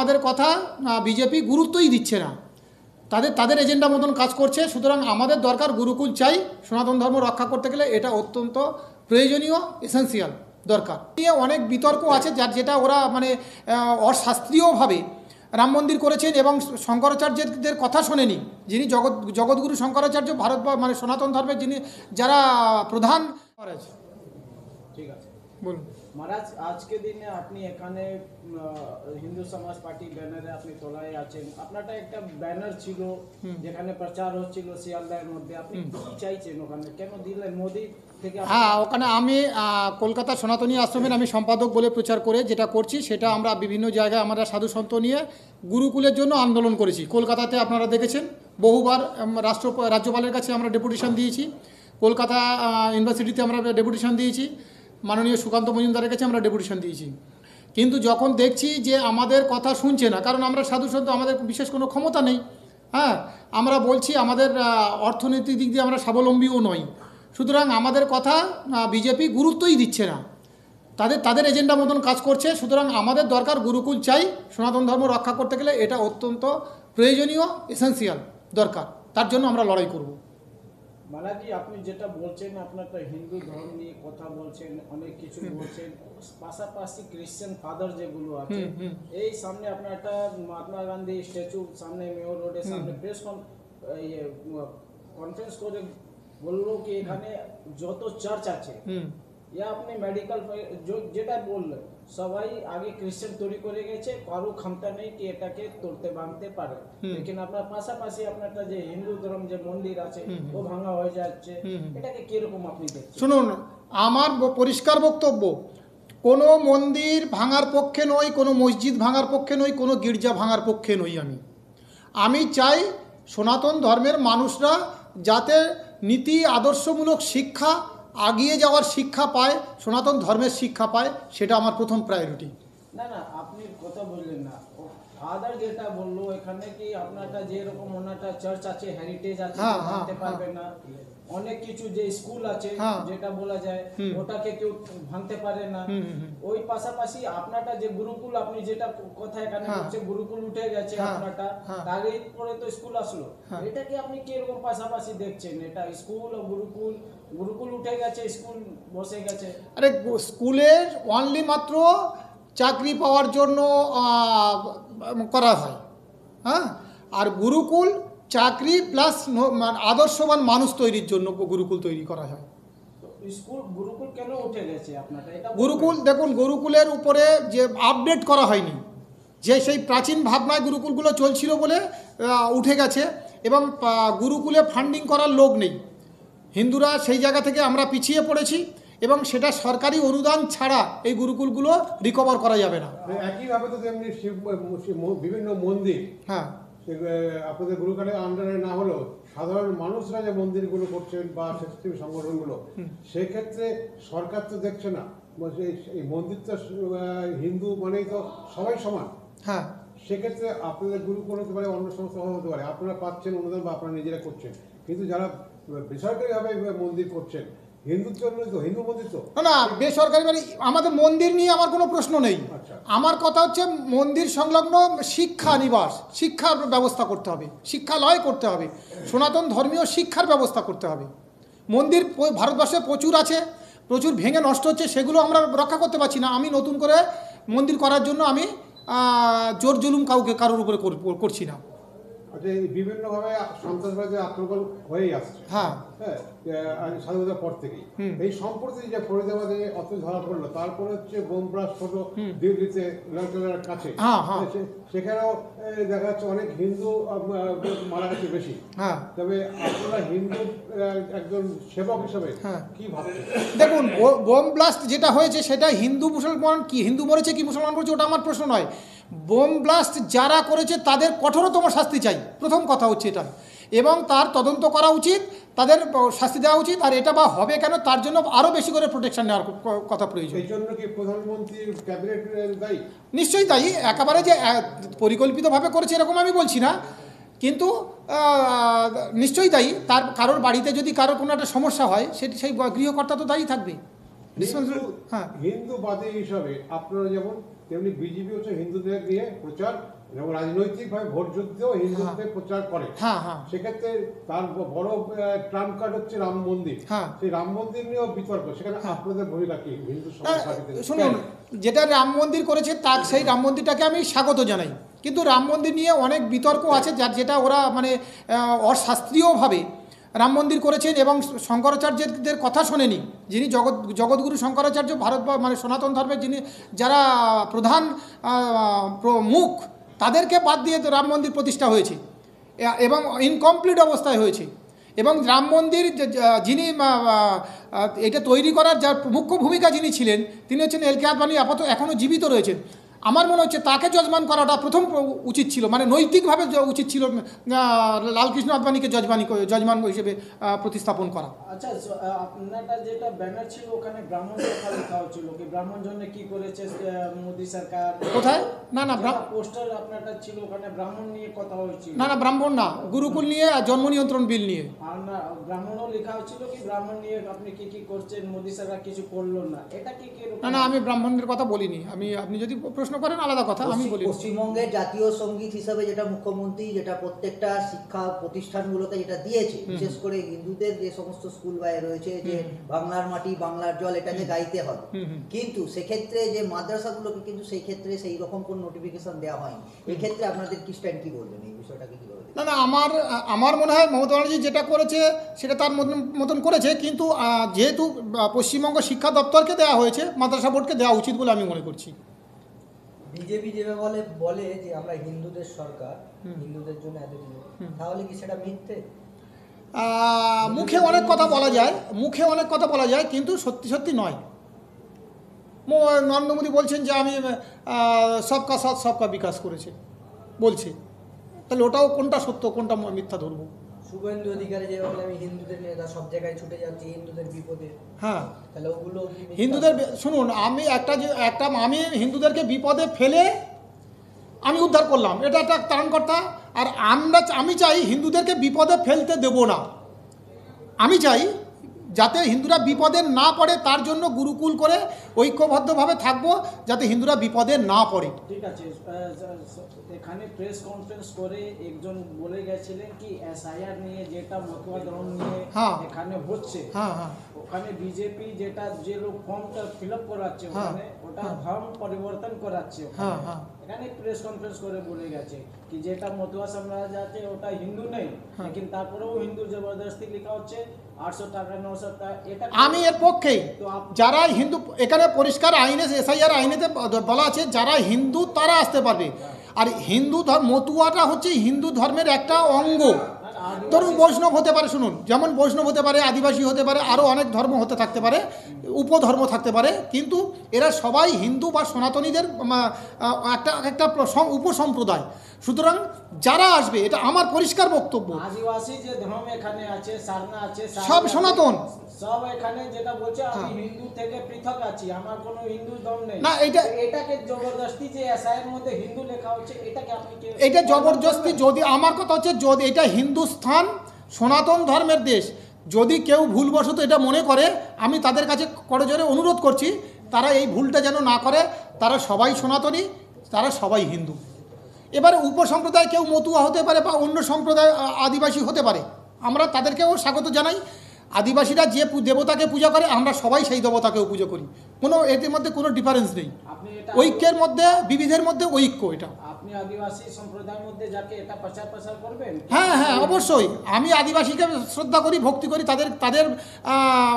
আমাদের কথা বিজেপি গুরুত্বই দিচ্ছে না, তাদের এজেন্ডা মতন কাজ করছে। সুতরাং আমাদের দরকার গুরুকুল চাই, সনাতন ধর্ম রক্ষা করতে গেলে এটা অত্যন্ত প্রয়োজনীয়, এসেন্সিয়াল দরকার। নিয়ে অনেক বিতর্ক আছে, যেটা ওরা মানে অশাস্ত্রীয়ভাবে রাম মন্দির করেছেন এবং শঙ্করাচার্যদের কথা শোনেনি, যিনি জগৎগুরু শঙ্করাচার্য ভারত মানে সনাতন ধর্মের যিনি যারা প্রধান। ঠিক আছে, বলুন মহারাজ। আজকে দিনে আপনি এখানে হিন্দু সমাজ পার্টি ব্যানারে আপনি তোলায় আছেন, আপনারটা একটা ব্যানার ছিল যেখানে প্রচার হচ্ছিল শিয়ালদার মধ্যে, আপনি কি চাইছেন ওখানে, কেন দিলেন মোদি থেকে? হ্যাঁ, ওখানে আমি কলকাতা সনাতনী আশ্রমের আমি সম্পাদক বলে প্রচার করে যেটা করছি, সেটা আমরা বিভিন্ন জায়গায় আমরা সাধু সন্ত নিয়ে গুরুকুলের জন্য আন্দোলন করেছি। কলকাতাতে আপনারা দেখেছেন বহুবার রাজ্যপালের কাছে আমরা ডেপুটেশন দিয়েছি, কলকাতা ইউনিভার্সিটিতে আমরা ডেপুটেশন দিয়েছি, মাননীয় সুকান্ত মজুমদারের কাছে আমরা ডেপুটেশন দিয়েছি। কিন্তু যখন দেখছি যে আমাদের কথা শুনছে না, কারণ আমরা সাধু সন্ত, আমাদের বিশেষ কোনো ক্ষমতা নেই। হ্যাঁ, আমরা বলছি আমাদের অর্থনৈতিক দিক দিয়ে আমরা স্বাবলম্বীও নই, সুতরাং আমাদের কথা বিজেপি গুরুত্বই দিচ্ছে না, তাদের এজেন্ডা মতন কাজ করছে। সুতরাং আমাদের দরকার গুরুকুল চাই, সনাতন ধর্ম রক্ষা করতে গেলে এটা অত্যন্ত প্রয়োজনীয়, এসেন্সিয়াল দরকার। তার জন্য আমরা লড়াই করব। মালাজি, আপনি যেটা বলছেন, আপনার তো হিন্দু ধর্ম নিয়ে কথা বলছেন, অনেক কিছু বলছেন, পাশাপাশি ক্রিশ্চিয়ান ফাদার যেগুলো আছে, এই সামনে আপনার একটা মহাত্মা গান্ধী স্ট্যাচু সামনে, মেয়র রোডের সামনে প্রেস কনফারেন্স করে বললো কি এখানে যত চার্চ আছে या আপনি মেডিকেল যেটা বললেন, সবাই আগে ক্রিশ্চিয়ান তৈরি করে গেছে, কারো ক্ষমতা নেই কি এটাকে তুলতে ভাঙতে পারে। লেকিন আপনার পাশাপাশি আপনারটা যে হিন্দু ধর্ম যে মন্দির আছে ও ভাঙা হয়ে যাচ্ছে, এটাকে কিরকম আপনি দেখছেন? শুনুন, আমার পরিষ্কার বক্তব্য, কোনো মন্দির ভাঙার পক্ষে নই, কোনো মসজিদ ভাঙার পক্ষে নই, কোনো গির্জা ভাঙার পক্ষে নই। আমি চাই সনাতন ধর্মের মানুষরা যাতে নীতি আদর্শমূলক শিক্ষা, আগিয়ে যাওয়ার শিক্ষা পায়, সনাতন ধর্মের শিক্ষা পায়, সেটা আমার প্রথম প্রায়োরিটি। না না, আপনি কথা বললেন না, ফাদার যেটা বললো এখানে কি আপনারটা যেরকম ওনারটা চার্চ আছে, হেরিটেজ আছে, ভাঙতে পারবে না। অনেক কিছু যে স্কুল আছে যেটা বলা যায় ওটাকে কেউ ভাঙতে পারে না। ওই পাশাপাশি আপনারটা যে গুরুকুল, আপনি যেটা কথা এখানে বলছে গুরুকুল উঠে গেছে আপনারটা, তারই পরে তো স্কুল আসলো, এটাকে আপনি কিরকম পাশাপাশি দেখছেন? এটা স্কুল ও গুরুকুল উঠে গেছে, স্কুল বসে গেছে। আরে স্কুলের অনলি মাত্র চাকরি পাওয়ার জন্য করা হয়, হ্যাঁ, আর গুরুকুল চাকরি প্লাস আদর্শবান মানুষ তৈরির জন্য গুরুকুল তৈরি করা হয়। স্কুল গুরুকুল কেন উঠে গেছে আপনারটা? এটা গুরুকুল দেখুন, গুরুকুলের উপরে যে আপডেট করা হয়নি, যে সেই প্রাচীন ভাবনায় গুরুকুলগুলো চলছিল বলে উঠে গেছে, এবং গুরুকুলে ফান্ডিং করার লোক নেই। হিন্দুরা সেই জায়গা থেকে আমরা পিছিয়ে পড়েছি, এবং সেটা সরকারি অনুদান ছাড়া এই গুরুকুলগুলো রিকভার করা যাবে না। একইভাবে তো তেমনি বিভিন্ন মন্দির, হ্যাঁ, আপনাদের গুরুকুলের আন্ডারে না হলেও সাধারণ মানুষরা যে মন্দিরগুলো করছেন বা স্বেচ্ছাসেবী সংগঠনগুলো, সেক্ষেত্রে সরকার তো দেখছে না। এই মন্দির তো হিন্দু মানেই তো সবাই সমান। হ্যাঁ, সেক্ষেত্রে আপনাদের গুরুকুল হতে পারে, অন্য সংস্থা হতে পারে, আপনারা পাচ্ছেন অনুদান বা আপনারা নিজেরা করছেন, কিন্তু যারা বেসরকারিভাবে মন্দির করছেন, হিন্দুর জন্য তো, হিন্দু মন্দির তো না, বেসরকারি মানে আমাদের মন্দির নিয়ে আমার কোনো প্রশ্ন নেই। আমার কথা হচ্ছে মন্দির সংলগ্ন শিক্ষা নিবাস, শিক্ষার ব্যবস্থা করতে হবে, শিক্ষালয় করতে হবে, সনাতন ধর্মীয় শিক্ষার ব্যবস্থা করতে হবে। মন্দির ভারতবর্ষে প্রচুর আছে, প্রচুর ভেঙে নষ্ট হচ্ছে, সেগুলো আমরা রক্ষা করতে পারছি না। আমি নতুন করে মন্দির করার জন্য আমি জোর জুলুম কারোর উপরে করছি না। আচ্ছা, বিভিন্নভাবে সন্ত্রাসবাদী আক্রমণ হয়েই আসছে, হ্যাঁ হ্যাঁ, স্বাধীনতার পর থেকেই। এই সম্প্রতি যে ফরিদাবাদে অত ধরা পড়লো, তারপরে হচ্ছে বোম ব্লাস্ট হলো দিল্লিতে, লালকেল্লার কাছে, সেখানেও দেখা যাচ্ছে অনেক হিন্দু মারা গেছে বেশি। তবে আপনারা হিন্দু একজন সেবক হিসেবে কি ভাবছেন? দেখুন, বোম ব্লাস্ট যেটা হয়েছে সেটা হিন্দু মুসলমান, কি হিন্দু মরেছে কি মুসলমান মরেছে ওটা আমার প্রশ্ন নয়। বোম ব্লাস্ট যারা করেছে তাদের কঠোরতম শাস্তি চাই, প্রথম কথা হচ্ছে এটা, এবং তার তদন্ত করা উচিত, তাদের শাস্তি দেওয়া উচিত। আর এটা বা হবে কেন, তার জন্য আরও বেশি করে প্রোটেকশন নেওয়ার কথা প্রয়োজন। এই জন্য কি প্রধানমন্ত্রীর ক্যাবিনেট দায়ী? নিশ্চয়ই দায়ী। একেবারে যে পরিকল্পিতভাবে করেছে এরকম আমি বলছি না, কিন্তু নিশ্চয়ই দায়ী। তার কারোর বাড়িতে যদি কারোর কোনো একটা সমস্যা হয়, সেই গৃহকর্তা তো দায়ী থাকবে। হ্যাঁ, হিন্দুবাদী হিসাবে আপনারা যেমন তেমনি বিজেপি হচ্ছে হিন্দুদের নিয়ে প্রচার এবং রাজনৈতিকভাবে ভোট যুদ্ধেও হিন্দুত্বের প্রচার করে। সেক্ষেত্রে তার বড় ট্রাম্প কার্ড হচ্ছে রাম মন্দির। সেই রাম মন্দির নিয়েও বিতর্ক, সেখানে আপনাদের ভূমিকা কি হিন্দু সমাজ? শুনুন, যেটা রাম মন্দির করেছে তা সেই রাম মন্দিরটাকে আমি স্বাগত জানাই, কিন্তু রাম মন্দির নিয়ে অনেক বিতর্ক আছে যেটা ওরা মানে অশাস্ত্রীয়ভাবে রাম মন্দির করেছেন এবং শঙ্করাচার্যদের কথা শোনেনি। যিনি জগৎগুরু শঙ্করাচার্য ভারত মানে সনাতন ধর্মের যিনি যারা প্রধান মুখ, তাদেরকে বাদ দিয়ে রাম মন্দির প্রতিষ্ঠা হয়েছে এবং ইনকমপ্লিট অবস্থায় হয়েছে। এবং রাম মন্দির যিনি এটা তৈরি করার যার মুখ্য ভূমিকা যিনি ছিলেন তিনি হচ্ছেন এল কে আদবানি, আপাতত এখনও জীবিত রয়েছেন। আমার মনে হচ্ছে তাকে জজমান করাটা প্রথম উচিত ছিল, মানে নৈতিকভাবে উচিত ছিল লালকৃষ্ণ আদবানিকে জজমান হিসেবে প্রতিস্থাপন করা। আচ্ছা, আপনারটা যেটা ব্যানার ছিল ওখানে ব্রাহ্মণ কথা লেখা হচ্ছিল, কি ব্রাহ্মণ জন্য কি করেছে মোদী সরকার? কোথায়? না পোস্টার আপনারটা ছিল ওখানে ব্রাহ্মণ নিয়ে কথা হচ্ছিল। না ব্রাহ্মণ না, গুরুকুল নিয়ে আর জন্ম নিয়ন্ত্রণ বিল নিয়ে। আর না, ব্রাহ্মণও লেখা হচ্ছিল কি ব্রাহ্মণ নিয়ে আপনি কি করছেন, মোদী সরকার কিছু করলো না, এটা কি? না আমি ব্রাহ্মণদের কথা বলিনি। আপনি যদি প্রশ্ন করেন আলাদা কথা, আমি বলি পশ্চিমবঙ্গের জাতীয় সঙ্গীত হিসাবে যেটা মুখ্যমন্ত্রী যেটা প্রত্যেকটা শিক্ষা প্রতিষ্ঠানগুলোতে যেটা দিয়েছে, বিশেষ করে হিন্দুদের যে সমস্ত স্কুল বাইরে রয়েছে যে বাংলার মাটি বাংলার জল এটাকে গাইতে হবে, কিন্তু সেক্ষেত্রে যে মাদ্রাসাগুলোকে কিন্তু সেই ক্ষেত্রে সেই রকম কোন নোটিফিকেশন দেওয়া হয়নি। এক্ষেত্রে আপনাদের কি স্ট্যান্ড, কি বলবেন এই বিষয়টাকে? কি বলবেন? না আমার মনে হয় মমতা ব্যানার্জি যেটা করেছে সেটা তার মতন করেছে, কিন্তু যেহেতু পশ্চিমবঙ্গ শিক্ষা দপ্তরকে দেওয়া হয়েছে, মাদ্রাসা বোর্ডকে দেওয়া উচিত বলে আমি মনে করছি। বিজেপি যেভাবে বলে যে আমরা হিন্দুদের সরকার, হিন্দুদের জন্য এত কিছু, তাহলে কি সেটা মিথ্যে? মুখে অনেক কথা বলা যায়, কিন্তু সত্যি নয়। নরেন্দ্র মোদী বলছেন যে আমি সবকা সাথ সবকা বিকাশ করেছে বলছে, তাহলে ওটাও কোনটা সত্য কোনটা মিথ্যা ধরবো? শুভেন্দু অধিকারী যে বলে আমি হিন্দুদের নিয়ে সব জায়গায় ছুটে যাচ্ছি হিন্দুদের বিপদে, তাহলে ওগুলো হিন্দুদের শুনুন, আমি আমি হিন্দুদেরকে বিপদে ফেলে আমি উদ্ধার করলাম, এটা একটা ত্রাণকর্তা। আর আমি চাই হিন্দুদেরকে বিপদে ফেলতে দেব না। আমি চাই যাতে হিন্দুরা বিপদে না পড়ে, তার জন্য গুরুকুল করে ঐক্যবদ্ধভাবে থাকবো যাতে হিন্দুরা বিপদে না পড়ে। ঠিক আছে, এখানে প্রেস কনফারেন্স করে একজন বলে গেছিলেন কি এসআইআর নিয়ে যেটা মতুয়া দল নিয়ে এখানে হচ্ছে, ওখানে বিজেপি যেটা যে লোক ফর্মটা ফিল আপ করাচ্ছে ওখানে ওটা ধর্ম পরিবর্তন করাচ্ছে। এখানে প্রেস কনফারেন্স করে বলে গেছে কি যেটা মতুয়া সাম্রাজ্য আছে ওটা হিন্দু নেই, কিন্তু তারপরেও হিন্দু জবরদস্তি লেখা হচ্ছে 800 টাকা 900 টাকা। এটা আমি এর পক্ষে, যারা হিন্দু, এখানে পরিষ্কার আইনে এসআইআর আইনেতে বলা আছে যারা হিন্দু তারা আসতে পারবে। আর হিন্দু মতুয়াটা হচ্ছে হিন্দু ধর্মের একটা অঙ্গ। ধরুন বৈষ্ণব হতে পারে, শুনুন, যেমন বৈষ্ণব হতে পারে, আদিবাসী হতে পারে, আরও অনেক ধর্ম হতে থাকতে পারে, উপধর্ম থাকতে পারে, কিন্তু এরা সবাই হিন্দু বা সনাতনীদের একটা উপসম্প্রদায়। সুতরাং যারা আসবে, এটা আমার পরিষ্কার বক্তব্য, আদিবাসী যে ধর্ম এখানে আছে, সারনা আছে, সব সনাতন, সব এখানে যেটা বলছে আমি হিন্দু থেকে পৃথক আছি, আমার কোনো হিন্দু ধর্ম নেই। না এটাকে জবরদস্তি যে এসআইয়ের মধ্যে হিন্দু লেখা হচ্ছে, এটাকে আপনি এটা জবরদস্তি, যদি আমার কথা হচ্ছে যদি এটা হিন্দুস্থান সনাতন ধর্মের দেশ, যদি কেউ ভুলবশত এটা মনে করে, আমি তাদের কাছে করজোরে অনুরোধ করছি তারা এই ভুলটা যেন না করে। তারা সবাই সনাতনী, তারা সবাই হিন্দু। এবারে উপসম্প্রদায় কেউ মতুয়া হতে পারে বা অন্য সম্প্রদায় আদিবাসী হতে পারে, আমরা তাদেরকেও স্বাগত জানাই। আদিবাসীরা যে দেবতাকে পূজা করে আমরা সবাই সেই দেবতাকেও পুজো করি, কোনো এর মধ্যে কোনো ডিফারেন্স নেই। ঐক্যের মধ্যে বিবিধের মধ্যে ঐক্য। এটা আপনি আদিবাসী সম্প্রদায়ের মধ্যে যাকে এটা প্রচার করবেন? হ্যাঁ অবশ্যই, আমি আদিবাসীকে শ্রদ্ধা করি, ভক্তি করি, তাদের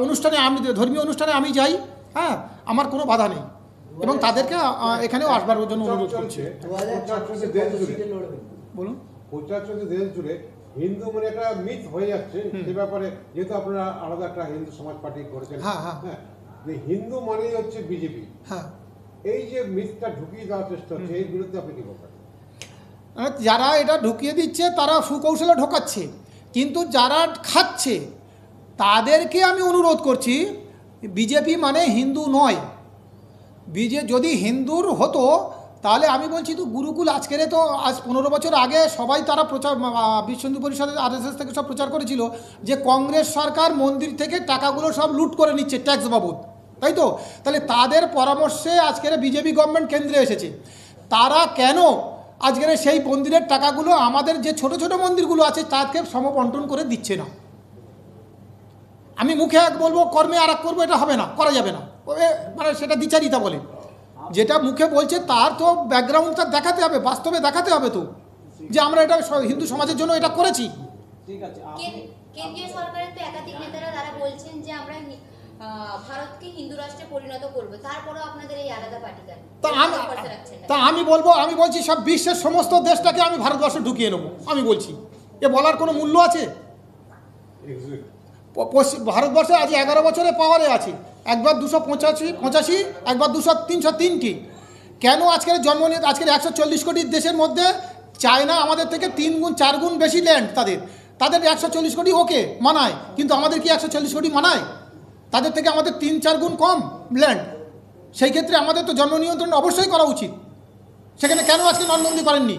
অনুষ্ঠানে, আমি ধর্মীয় অনুষ্ঠানে আমি যাই, আমার কোনো বাধা নেই এবং তাদেরকে এখানেও আসবার জন্য অনুরোধ করছি। বলুন। দেশ জুড়ে হিন্দু মানে একটা মিথ হয়ে যাচ্ছে, সে ব্যাপারে যেহেতু আপনারা আলাদা একটা হিন্দু সমাজ পার্টি করেছেন, হিন্দু মানেই হচ্ছে বিজেপি, এই যে মিথটা ঢুকিয়ে দেওয়ার চেষ্টা হচ্ছে, এর বিরুদ্ধে আপনি কি বলবেন? যারা এটা ঢুকিয়ে দিচ্ছে তারা সুকৌশলে ঢোকাচ্ছে, কিন্তু যারা খাচ্ছে তাদেরকে আমি অনুরোধ করছি, বিজেপি মানে হিন্দু নয়। যদি হিন্দুর হতো তাহলে আমি বলছি তো গুরুকুল আজকের তো আজ 15 বছর আগে সবাই তারা প্রচার, বিশ্ব হিন্দু পরিষদের আরএসএস থেকে সব প্রচার করেছিল যে কংগ্রেস সরকার মন্দির থেকে টাকাগুলো সব লুট করে নিচ্ছে ট্যাক্স বাবদ। তাই তো? তাহলে তাদের পরামর্শে আজকের বিজেপি গভর্নমেন্ট কেন্দ্রে এসেছে। তারা কেন আজকের সেই মন্দিরের টাকাগুলো আমাদের যে ছোট ছোট মন্দিরগুলো আছে তাকে সমবন্টন করে দিচ্ছে না? আমি মুখে এক বলবো, কর্মে আর এক করবো, এটা হবে না, করা যাবে না। মানে সেটা দ্বিচারিতা বলে। যেটা মুখে বলছে তার তো ব্যাকগ্রাউন্ডটা দেখাতে হবে, বাস্তবে দেখাতে হবে তো, যে আমরা এটা হিন্দু সমাজের জন্য এটা করেছি। ঠিক আছে, কেন্দ্রীয় সরকারের তো একাধিক নেতারা তারা বলছেন যে আমরা ভারতকে হিন্দু রাষ্ট্রে পরিণত করব, তারপরেও আপনাদের এই আলাদা পার্টি কেন? আমি বলছি সব বিশ্বের সমস্ত দেশটাকে আমি ভারতবর্ষে ঢুকিয়ে নেবো, আমি বলছি। এ বলার কোনো মূল্য আছে? ভারতবর্ষে আজ 11 বছরে পাওয়ারে আছে, একবার 285, একবার 303টি। কেন আজকের জন্ম নিয়ে আজকের 140 কোটি দেশের মধ্যে চায়না আমাদের থেকে 3 গুণ 4 গুণ বেশি ল্যান্ড, তাদের 140 কোটি ওকে মানায়, কিন্তু আমাদের কি 140 কোটি মানায়? তাদের থেকে আমাদের 3-4 গুণ কম ল্যান্ড। সেই ক্ষেত্রে আমাদের তো জন্ম নিয়ন্ত্রণ অবশ্যই করা উচিত। সেখানে কেন আজকে নন্দী করেননি?